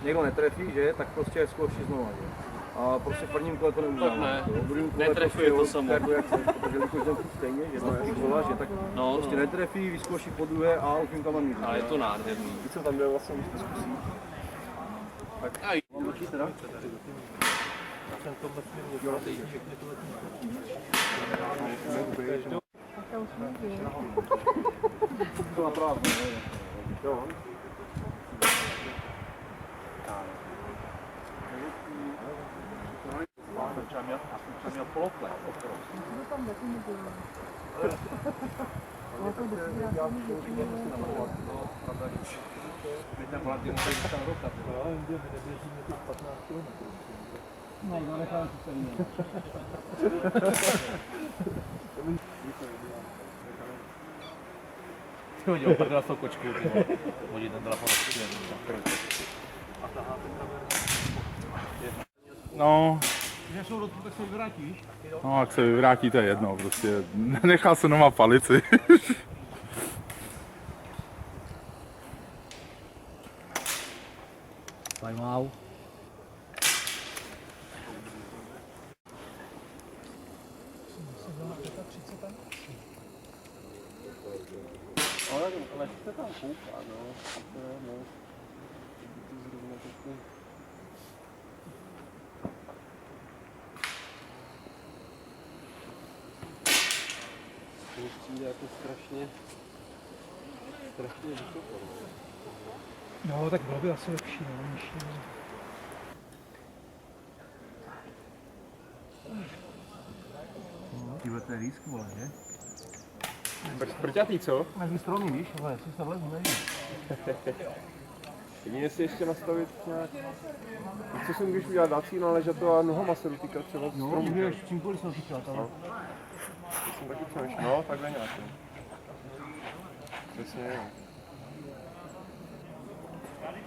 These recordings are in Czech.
Někdo netrefí, že? Tak prostě zkouší znovu, že? A prostě v prvním kole to neudělá. Netrefuje to samo. Protože když jdem stejně, že to je že tak prostě netrefí, vyzkouší po druhé a už jim tam ani. Ale je to nádherný. Víš, co tam jde vlastně, když to zkusí? Tak mám začít teda? Jsem to vlastně udělal teď všechny to to napravdu, jo. Já jsem měl poloplek. No tam taky nebylo. Ale to já jsem Teď ten volat jenom tady tam roka. ale jde, neběžíme těch 15 km. No, zanechám si stejně. Ty ho dělal prdela s tou kočkou, ty ho. Hodí ten telefon No. Když jsou tak se vyvrátíš? No, jak se vyvrátí, to je jedno, prostě nenechá se doma palici. Time out. Ale se tam kouká, no. Zrovna takový. To přijde jako strašně vysoko. No, tak bylo by asi lepší, no, myšlení. Tyhle to je lísky, vole, že? Prťatý, co? Máš mi stromy, víš, ale jestli se vlezu, nevím. Jedině si ještě nastavit nějak... Co si můžeš udělat, dát si naležet to a nohama se dotýkat třeba z No, stromu. můžeš čímkoliv se dotýkat, ale... To jsem taky přemýšlel. No, takhle nějak. Přesně, jo.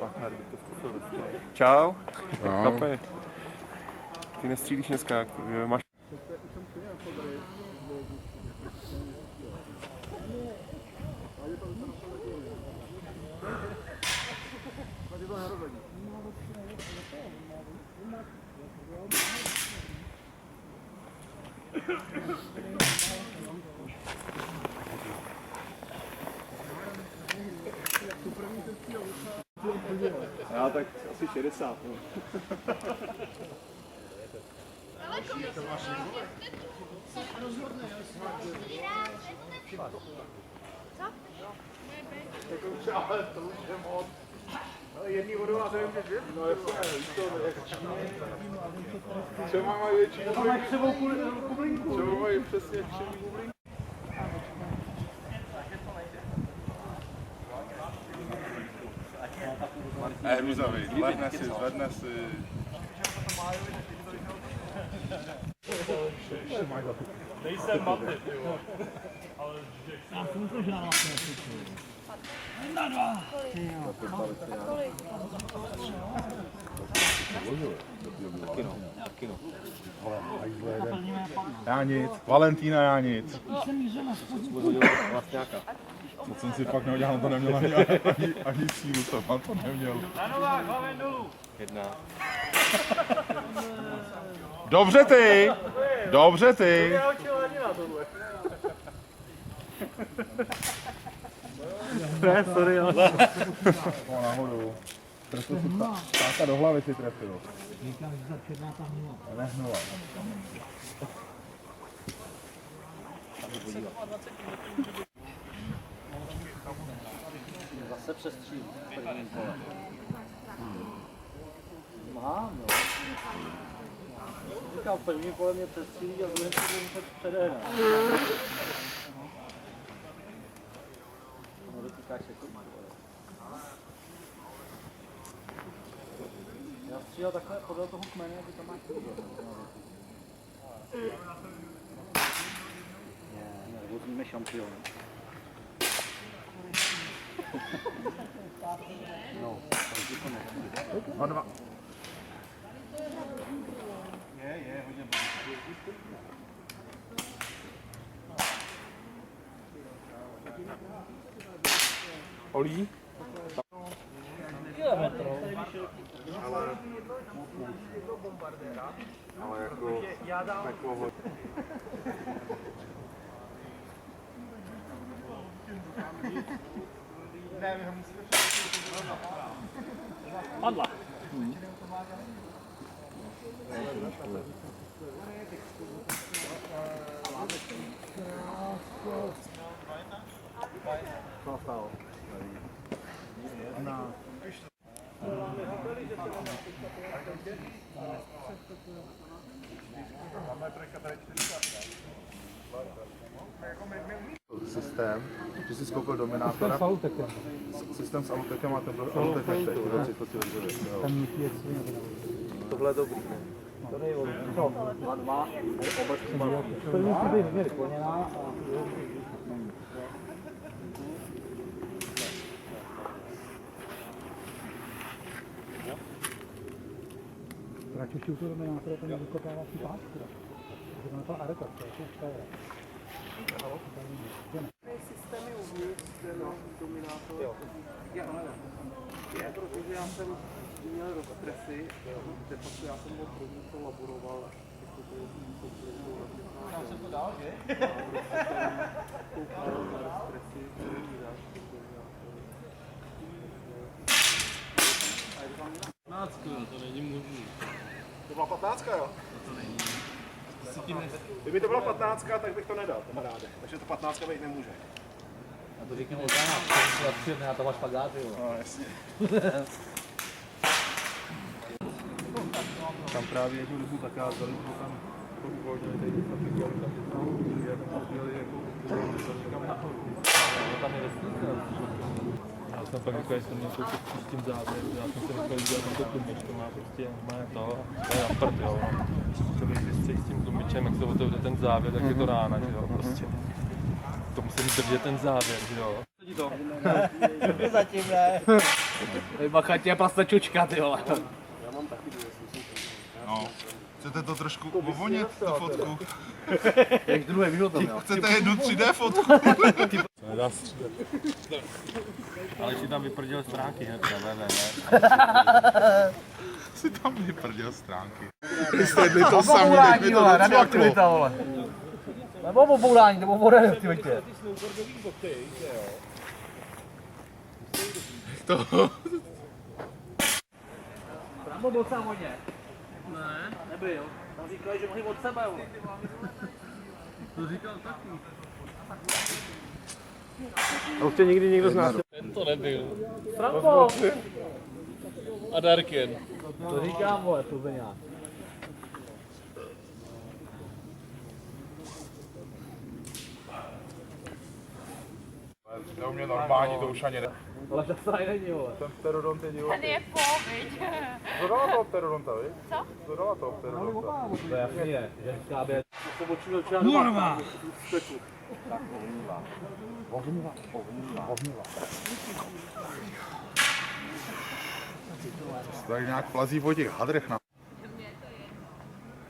Tak, to zkusil dostat. Čau. No. Kape. Ty nestřílíš dneska, máš... Já tak asi 60. No. Ale to už je moc. Ale jedný vodou a to je dvě? No jasně, víš to, třeba mají větší bublinku. Třeba mají přesně křivý bublinku. Hruzavý, zvedne si. Nejsem matný, ty vole. Já jsem to žádal. Na dva. Já nic, Valentína já nic. Jsem jížděl na spodní. To jsem si fakt neudělal, on to neměl ani sílu, to on to neměl. Na novák, hlaven dolů. Dobře ty! Dobře ty! Ne, sorry, ale... No nahoru. Trefil si táka do hlavy si trefil. Říkám, že za černá tam nula. Nehnula. Zase přestřílí v prvním kole. Mám, jo. Říkám, v prvním kole mě přestřílí a v druhém kole muset předehnat. No, dotýkáš se to. Já střílel takhle podle toho kmene, aby to máš podle. Ne, vozíme šampion. No, takže to nechci. 2-2. Je, hodně. Olí? Kilometr. Ale jako Padla. Systém, že jsi skoupil dominátora. S alutekem. Systém s alutekem a ten byl alutek nechtěl. Tam je svině. tohle je dobrý. První si bych měli koněná a... Radši si u toho dominátora ten vykopávací pásku. Takže to nebyla areta, to je super. Systémy uvnitř, ten dominátor. Je, protože já jsem měl rozpresy, de facto já jsem byl první, co laburoval. Já jsem to dal, že? Koukal na rozpresy, první dáš. To není možný. To byla 15, jo? To není. Kdyby to byla 15, tak bych to nedal, kamaráde. Takže to 15 být nemůže. A to říkám od rána, a to máš špagáty, jo. No, jasně. Tam právě jednu dobu zakázali, že tam uvolnili tady taky dělali kapitál, že jak tam chtěli jako někam nahoru. Tam je vesnice. Já jsem pak říkal, že jsem měl koupit příštím závěru, já jsem si říkal, že tam to tlumič, to má prostě, má to, to je na prd, jo. Člověk, když střih s tím tlumičem, jak se otevře ten závěr, tak je to rána, že jo, prostě. To musím držet ten závěr, že jo. Zatím ne. Bacha, tě je prostě čučka, ty vole. No. Chcete to trošku ovonět, tu fotku? Jak druhé, víš o tom, jo? Chcete jednu 3D fotku? Nedá střídat. Ale si tam vyprděl stránky, hned ne. Si tam vyprděl stránky. Vy jste jedli to samý, tak mi to radioaktivita, vole. Nebo obourání, nebo o radioaktivitě. To... Rambo byl sám hodně. Ne, nebyl. Tam říkali, že mohli od sebe, vole. To říkal taky. A už tě nikdy nikdo z nás Ten to nebyl. Rambo! A Darken. To říkám, vole, Plzeňák. To mě normální, to už ani ne. Ale časaj není, vole. Ten pterodont je divoký. Tady je po, viď? Dodala toho pterodonta, viď? Co? Dodala toho pterodonta. To je jasný, je. Ženská běd. Kurva! Tak nějak plazí po těch hadrech na... Mně to je.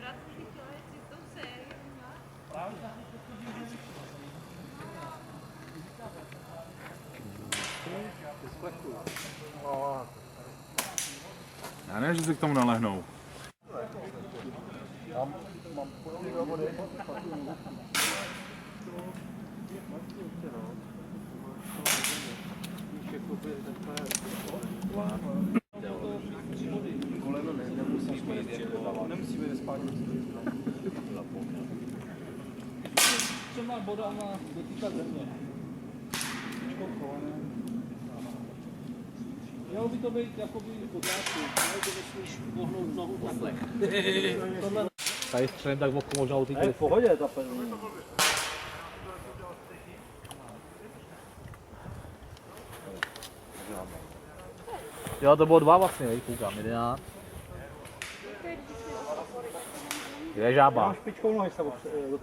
Brat chytil si tou sérii. Já nevím, že se k tomu nalehnou. nemusí být ve spádě. Třeba boda na dotýkat země. Mělo by to být jakoby v pořádku, mělo by nesmíš pohnout nohu takhle. Tady střelím tak v oku možná u té V pohodě ta pevný. Jo, to bylo dva vlastně, vej, koukám, 11. Kde je žába? Špičkou nohy se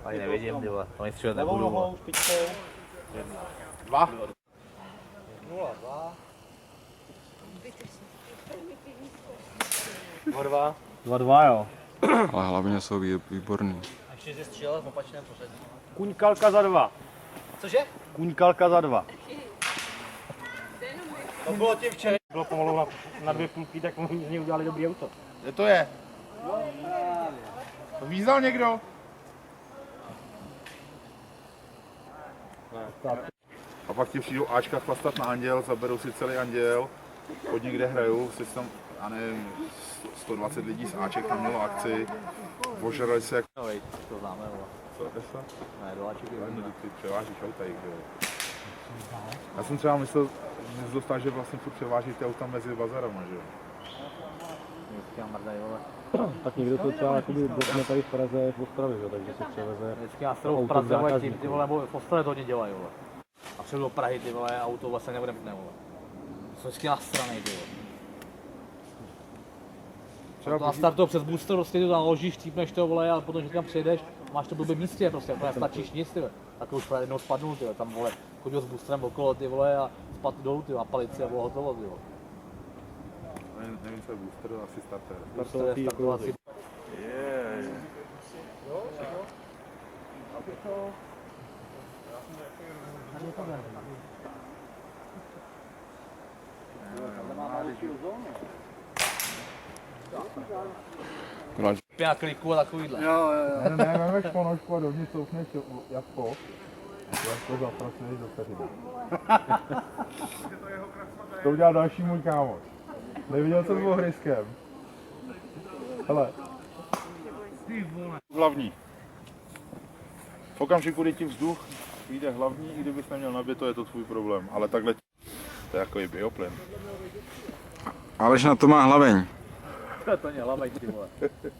Tady nevidím, ty vole, to mi střílet levou nebudu. nohou, špičkou. 2. 2-2, jo. Ale hlavně jsou výborný. A ještě jsi střílel v opačném pořadí. Kuňkalka za 2. Cože? Kuňkalka za 2. To je jenom To bylo tím včera. Bylo pomalu na 2 půlky, tak z něj udělali dobrý auto. Kde to je? To výzal někdo? A pak ti přijdou Ačka chlastat na anděl, zaberou si celý anděl, od někde hrajou, si tam, já nevím, 120 lidí z Aček tam mělo akci, ožrali se jak... No vej, to známe, vole. Co, Tesla? Ne, doláček je No, ty převážíš auta, jo. Já jsem třeba myslel, že vlastně furt převážíte auta mezi bazarama, že jo? vždycky mám mrdaj, vole. Tak někdo to třeba jakoby blokne tady v Praze v Ostravě, že? Takže se převeze. Vždycky nás v Praze, vole, tím, ty vole, nebo v Ostravě to hodně dělají, vole. A přijdu do Prahy, ty vole, auto vlastně nebude mít, vole. Jsou vždycky nasranej, ty vole. To nastartuje přes booster, prostě to naložíš, típneš to, vole, ale potom, že tam přijedeš, máš to v blbém místě, prostě, jako nestačíš nic, ty vole. Tak už jednou spadnul, ty vole, tam, vole, chodil s boosterem okolo, ty vole, a spadl dolů, ty vole, a palici a bylo hotovo, ty vole. Nevím, co je booster, asi starter. Booster je startovací. Na kliku a takovýhle. Ne, vemeš ponožku a dovnitř soukneš Jasko. Jasko zapracuješ do vteřiny. To udělal další můj kámoš. Neviděl jsem ho hryskem. Hele. Hlavní. V okamžiku, kdy ti vzduch vyjde hlavní, i kdybys neměl nabít, to je to tvůj problém. Ale takhle to je takový bioplyn. Aleš na to má hlaveň. To není hlaveň, ty vole.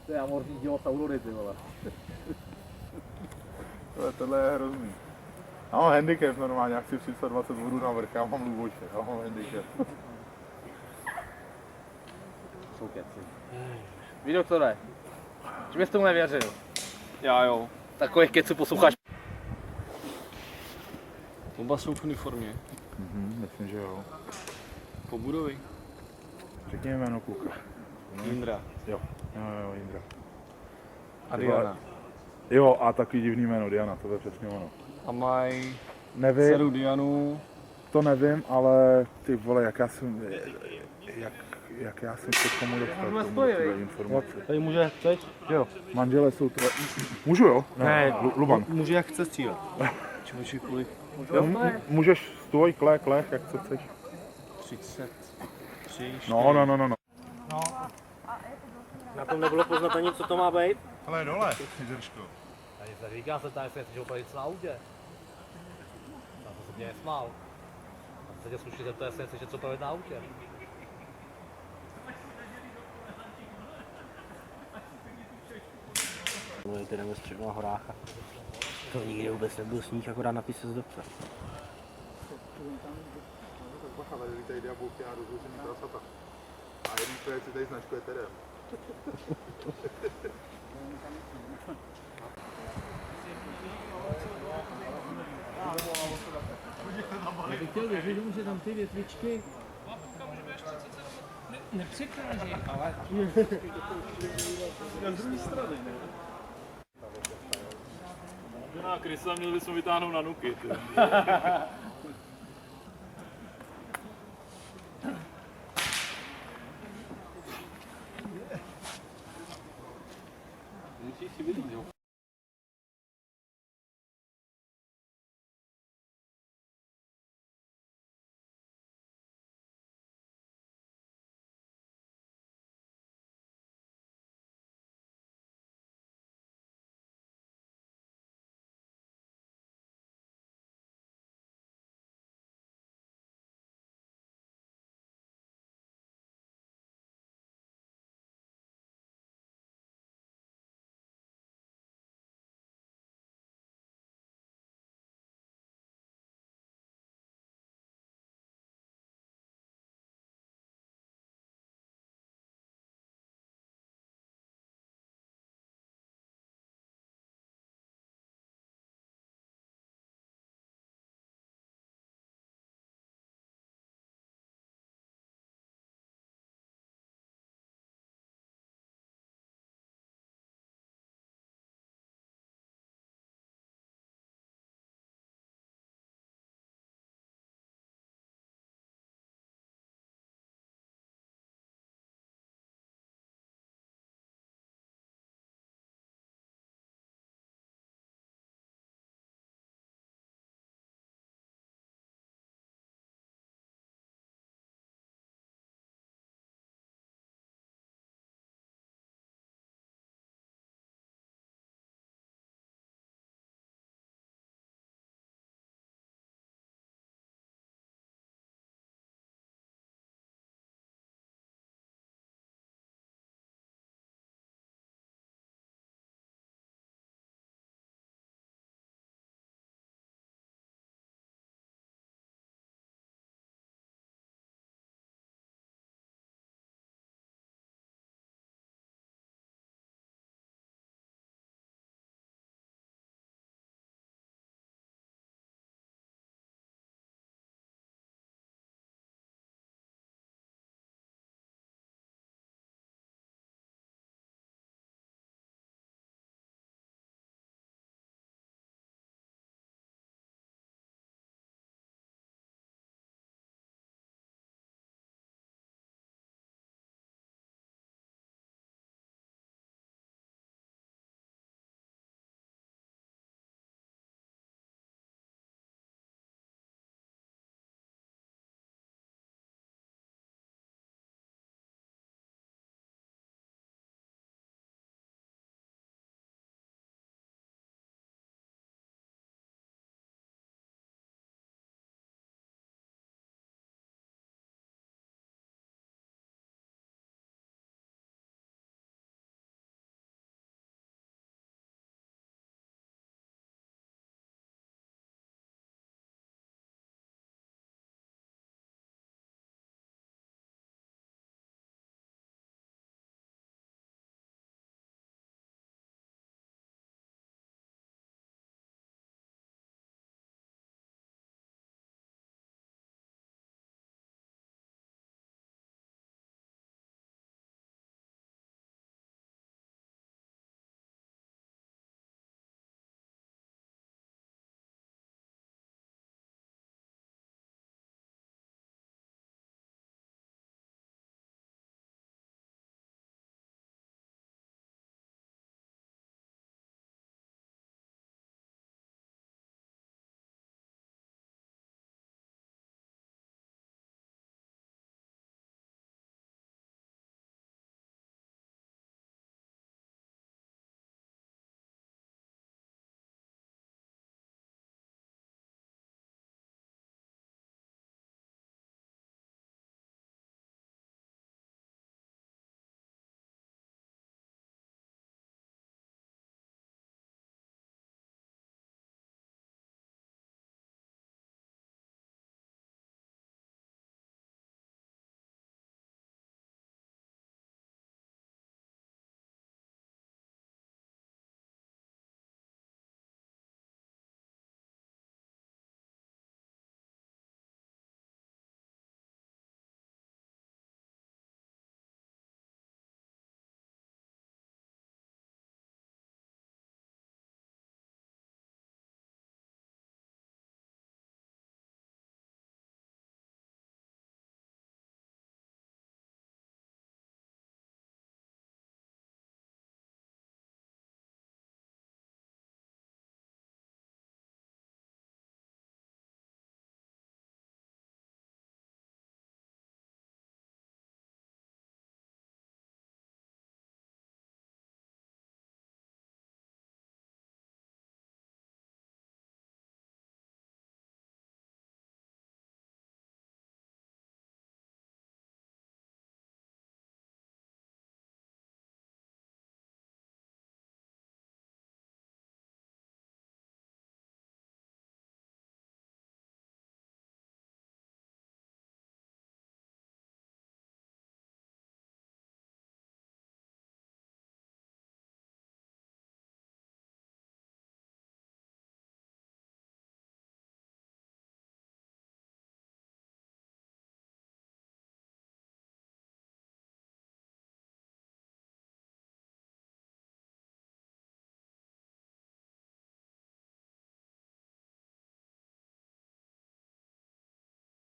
To je amorní dílo Saurory, ty vole. Tohle je hrozný. Já mám handicap normálně, jak si 320 vodů na vrch, já mám lůvoče, já mám handicap. Jsou keci. Víš, doktore, že bys tomu nevěřil? Já jo. Takových keců posloucháš. Oba jsou v uniformě. Myslím, že jo. Po budově. Řekni mi jméno kluka. Jindra. Jo, Jindra. A Diana. Jo, a takový divný jméno, Diana, to je přesně ono. A mají Nevím, dceru Dianu. to nevím, ale ty vole, jak já jsem se k tomu dostal, tyhle informace. Tady může jak chceš? Jo, manželé jsou tvoje. Můžu jo? Ne, Luban. může jak chceš střílet. Člověče, kolik? Jo, můžeš stůj, klech, jak co chceš. 33, 4. No. Na tom nebylo poznat ani, co to má být. Ale dole, Držko. Ani se říká se tady, že ho tady na autě. Já jsem se mě nesmál. Já se tě sluší zeptat, jestli chceš něco pravit na autě. No, ty jdeme středu na horách a to nikdy vůbec nebyl sníh, akorát napíše z dobře. Bacha, tady víte, jde a bouky a rozhoření prasata. A jedný projekt si tady značkuje terén. Já bych chtěl věřit, že tam ty větvičky nepřekáží, ale Na druhé strany, ne? Na Krysa měli bychom vytáhnout na nuky.